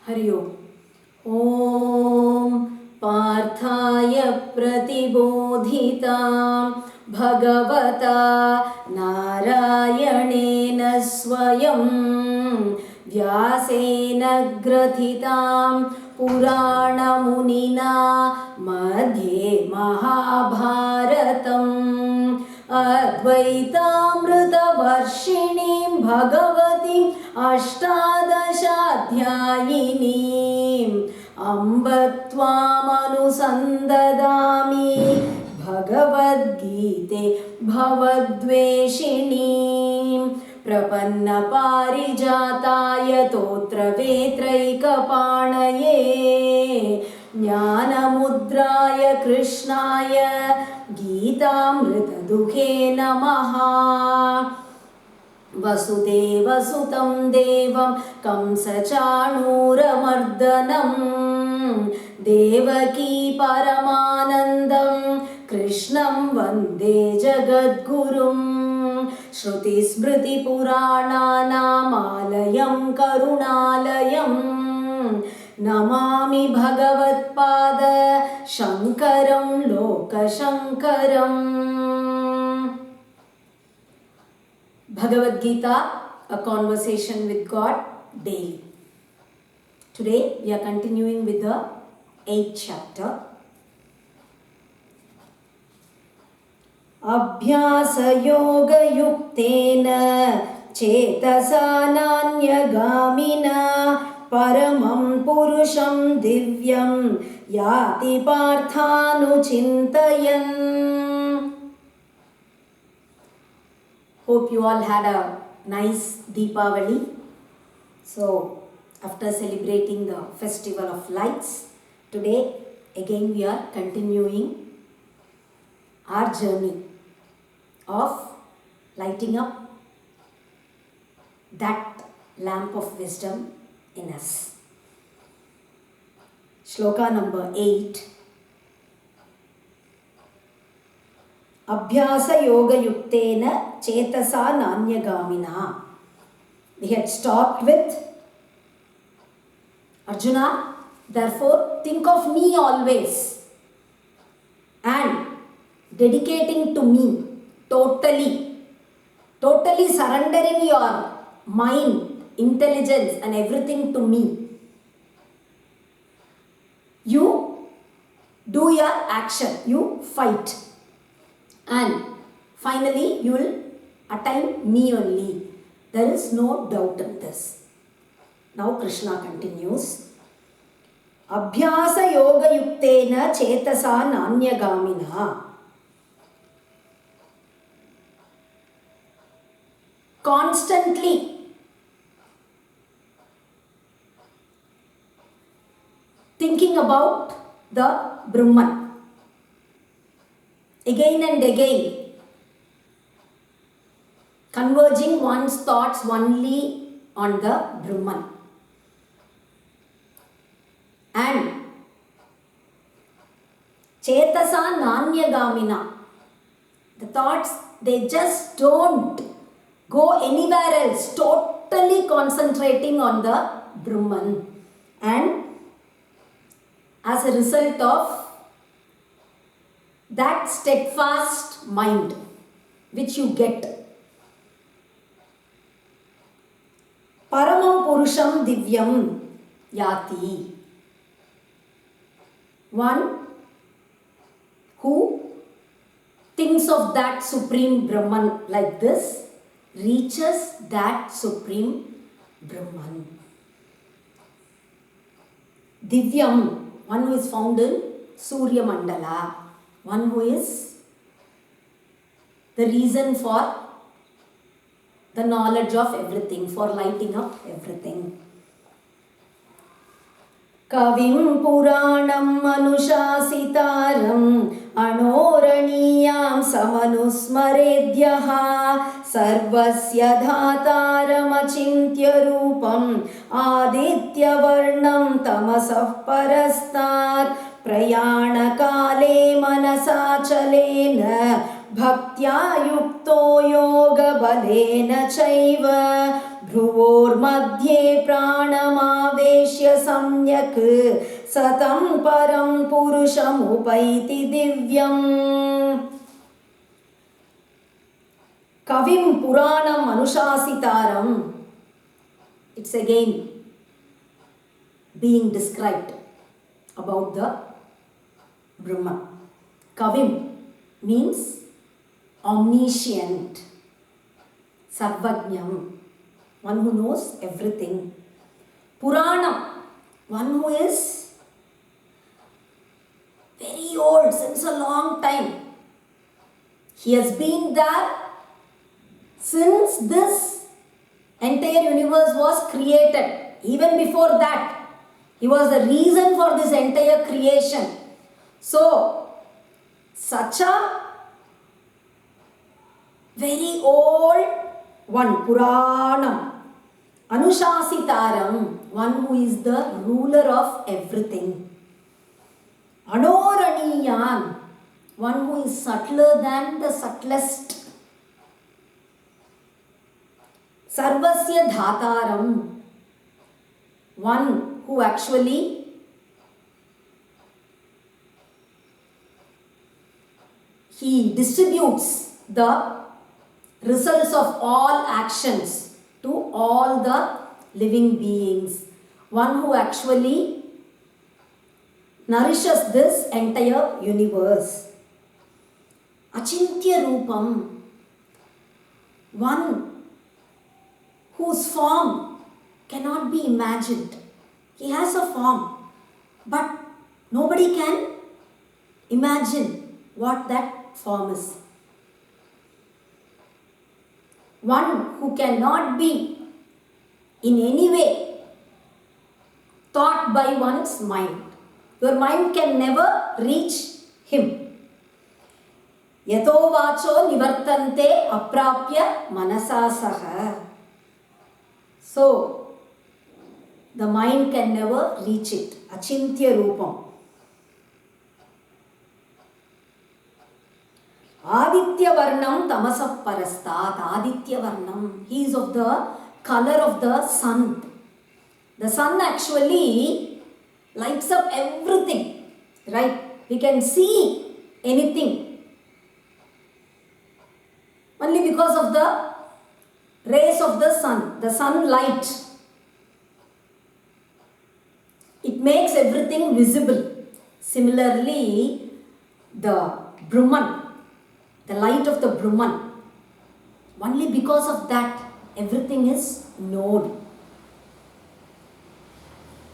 हरि ओम्। ॐ पार्थाय प्रतिबोधितां भगवता नारायणेन स्वयं व्यासेन ग्रथितां पुराणमुनिना मध्ये महाभारतम् अद्वैतामृतवर्षिणीं भगवतीम् अष्टादशाध्यायिनीम् अम्ब त्वामनुसन्ददामि भगवद्गीते भवद्वेषिणीम् प्रपन्नपारिजाताय तोत्रवेत्रैकपाणये ज्ञानमुद्राय कृष्णाय गीतामृतदुहे नमः। वसुदेवसुतं देवं कंसचाणूरमर्दनं देवकी परमानन्दं कृष्णं वन्दे जगद्गुरुं श्रुतिस्मृतिपुराणानामालयं करुणालयं नमामि भगवत्पाद शङ्करं लोकशङ्करम्। Bhagavad Gita, a conversation with God daily. Today we are continuing with the 8th chapter. Abhyasayogayuktena chetasa nanyagaminā paramam purusham divyam yati parthanuchintayan. Hope you all had a nice Deepavali. So, after celebrating the festival of lights, today again we are continuing our journey of lighting up that lamp of wisdom in us. Shloka number 8. Abhyasa yoga yuktena chetasa nanyagamina. We had stopped with Arjuna, therefore think of me always and dedicating to me totally surrendering your mind, intelligence and everything to me. You do your action, you fight. And finally, you will attain me only. There is no doubt in this. Now Krishna continues. Abhyasa yoga yuktena chetasa nanyagamina. Constantly thinking about the Brahman. Again and again, converging one's thoughts only on the Brahman. And Chetasa Nanyagamina, the thoughts, they just don't go anywhere else, totally concentrating on the Brahman. And as a result of that steadfast mind which you get, Paramam Purusham Divyam Yati. One who thinks of that Supreme Brahman like this reaches that Supreme Brahman. Divyam, one who is found in Surya Mandala. One who is the reason for the knowledge of everything, for lighting up everything. Kavim Puranam Manushasitaram Anoraniyam Samanusmaredhyaha Sarvasya Dhataram Achintya Rupam Aditya Varnam Tamasah Parastar प्रयाणकाले मनसाचलेन भक्त्या युक्तो योगबलेन चैव भ्रुवोर्मध्ये प्राणमावेश्य सम्यक् सतं परं पुरुषमुपैति दिव्यम् कविं पुराणम् अनुशासितारम्. It's again being described about the Brahman. Kavim means omniscient, sarvajnam, one who knows everything. Puranam, one who is very old, since a long time. He has been there since this entire universe was created. Even before that, he was the reason for this entire creation. So, such a very old one, Puranam, Anushasitaram, one who is the ruler of everything. Anoraniyan, one who is subtler than the subtlest. Sarvasya Dhataram, one who actually he distributes the results of all actions to all the living beings. One who actually nourishes this entire universe. Achintya Rupam, one whose form cannot be imagined. He has a form, but nobody can imagine what that form is. One who cannot be in any way thought by one's mind. Your mind can never reach him. Yato vacho nivartante aprapya manasa saha. So, the mind can never reach it. Achintya Rupam. Aditya Varnam Tamasap Parastat. Aditya Varnam. He is of the color of the sun. The sun actually lights up everything. Right? We can see anything only because of the rays of the sun. The sunlight. It makes everything visible. Similarly, the Brahman, the light of the Brahman, only because of that everything is known.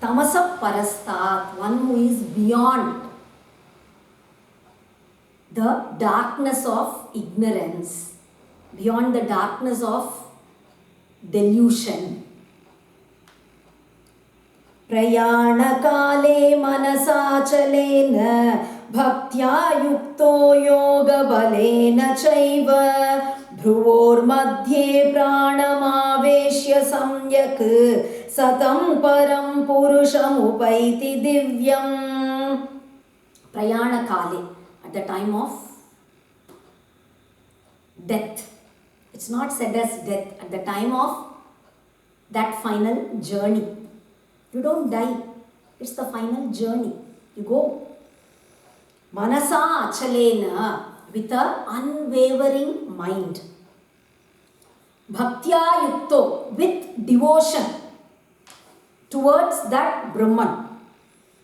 Tamasa Parastat, one who is beyond the darkness of ignorance, beyond the darkness of delusion. प्रयाणकाले मनसाचलेन भक्त्या युक्तो योगबलेन चैव भ्रुवोर्मध्ये प्राणमावेश्य सम्यक् सतं परं पुरुषमुपैति दिव्यम्. प्रयाणकाले, at the time of death. It's not said as death, at the time of that final journey. You don't die. It's the final journey. You go. Manasa achalena, with an unwavering mind. Bhaktya yukto, with devotion towards that Brahman.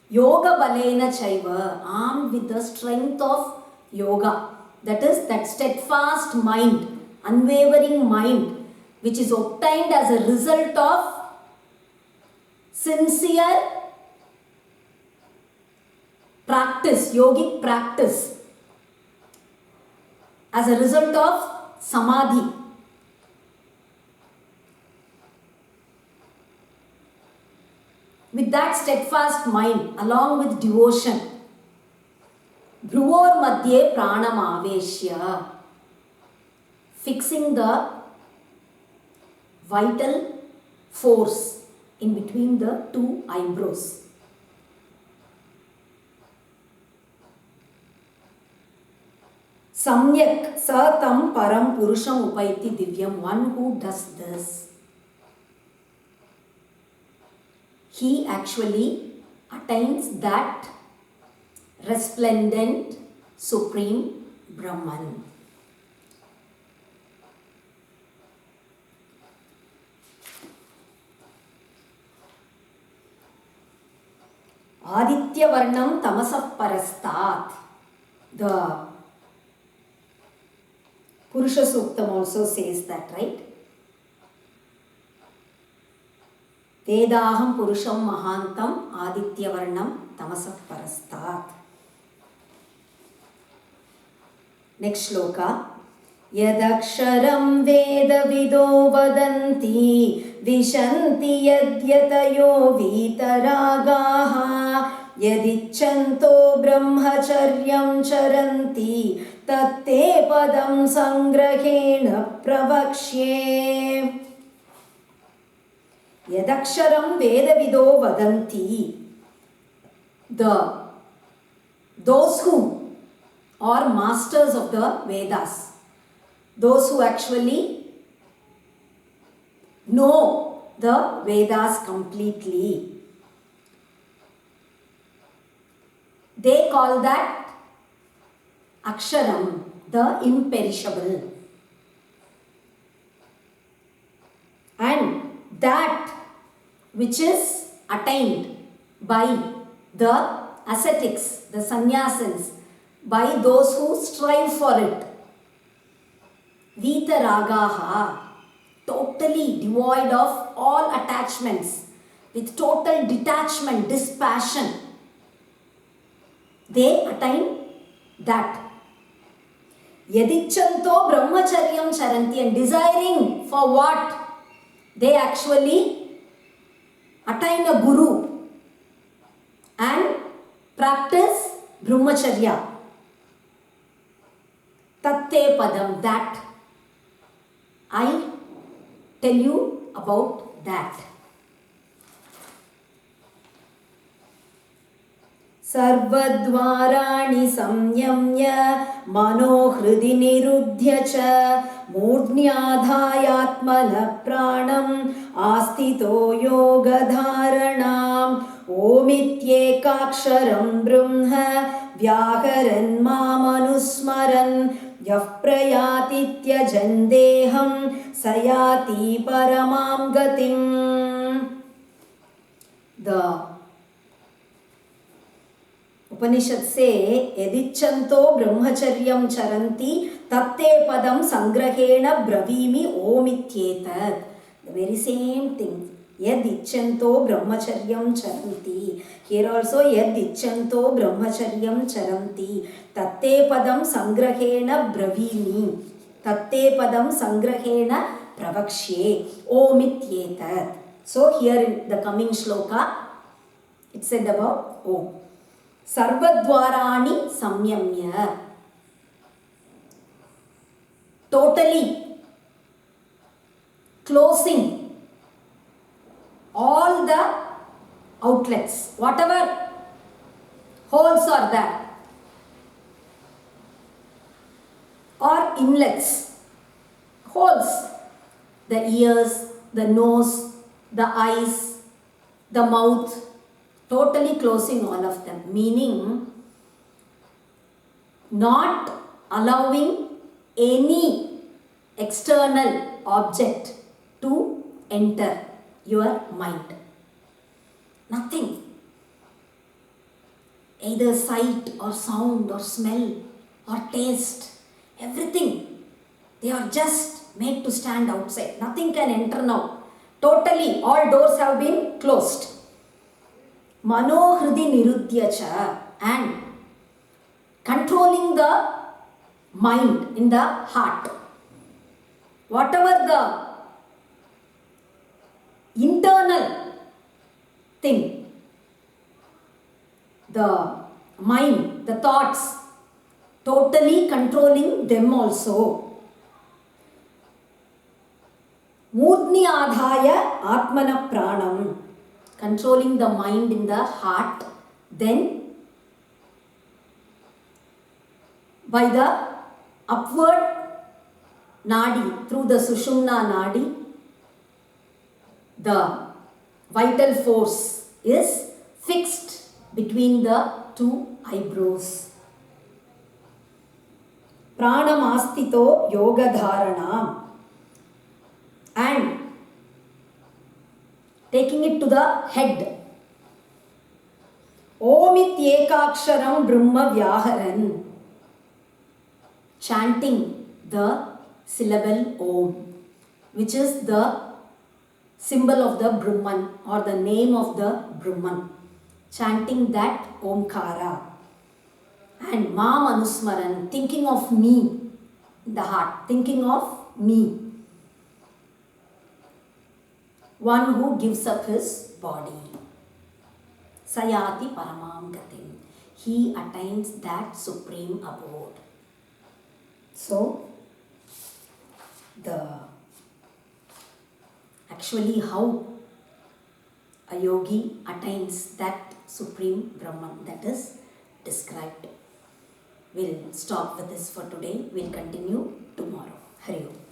Yoga balena chaiva, armed with the strength of yoga. That is that steadfast mind, unwavering mind, which is obtained as a result of sincere practice, yogic practice, as a result of samadhi. With that steadfast mind, along with devotion, Bhruvor Madhye Pranam Aveshya, fixing the vital force in between the two eyebrows. Samyak Satam Param Purusham Upaiti Divyam, one who does this, he actually attains that resplendent supreme Brahman. Aditya Varnam Tamasah Parastat. The Purusha Suktam also says that, right? Vedaham Purusham Mahantam Aditya Varnam Tamasah Parastat. Next shloka. Yadaksharam Vedavido Vadanti Vishanti Yadyatayo Vitaragaha Yadichanto Brahmacharyam Charanti Tatte Padam Sangrahena Pravakshye. Yadaksharam Vedavido Vadanti. Those who are masters of the Vedas, those who actually know the Vedas completely, they call that Aksharam, the imperishable. And that which is attained by the ascetics, the sannyasins, by those who strive for it. Vitaragaha, totally devoid of all attachments, with total detachment, dispassion, they attain that. Yadichanto brahmacharyam charanti, and desiring for what? They actually attain a guru and practice brahmacharya. Tatte padam, that. I tell you about that. Sarvadvarani samyamya manohridi nirudhya cha murdnyadhayatmana pranam astito yogadharanam omityekaksharam brahma vyakaran mamanusmaran yah prayatitya jandeham sayati paramam gatim. The Upanishads say, Yadichanto brahmacharyam charanti tatte padam sangrahena bravimi omityetat. The very same thing. Yadichanto brahmacharyam charanti. Here also Yadichanto brahmacharyam charanti. Tatte padam sangrahena bravimi. Tatte padam sangrahena pravakshye omityetat. So here in the coming shloka, it said about Om. Sarvadvarani samyamya. Totally closing all the outlets, whatever holes are there, or inlets, holes, the ears, the nose, the eyes, the mouth, totally closing all of them, meaning not allowing any external object to enter your mind. Nothing. Either sight or sound or smell or taste, everything. They are just made to stand outside. Nothing can enter now. Totally, all doors have been closed. Manohridi nirudhya cha, and controlling the mind in the heart. Whatever the internal thing, the mind, the thoughts, totally controlling them also. Murdni adhaya atmana pranam, controlling the mind in the heart, then by the upward nadi, through the Sushumna nadi, the vital force is fixed between the two eyebrows. Pranamastito yogadharana. And taking it to the head. Omityekaksharam Brahma Vyaharan. Chanting the syllable Om, which is the symbol of the Brahman or the name of the Brahman. Chanting that Omkara. And Mam Anusmaran, thinking of me in the heart, thinking of me. One who gives up his body. Sayati Paramam Gatim. He attains that supreme abode. So, actually how a yogi attains that supreme Brahman, that is described. We'll stop with this for today. We'll continue tomorrow. Hari Om.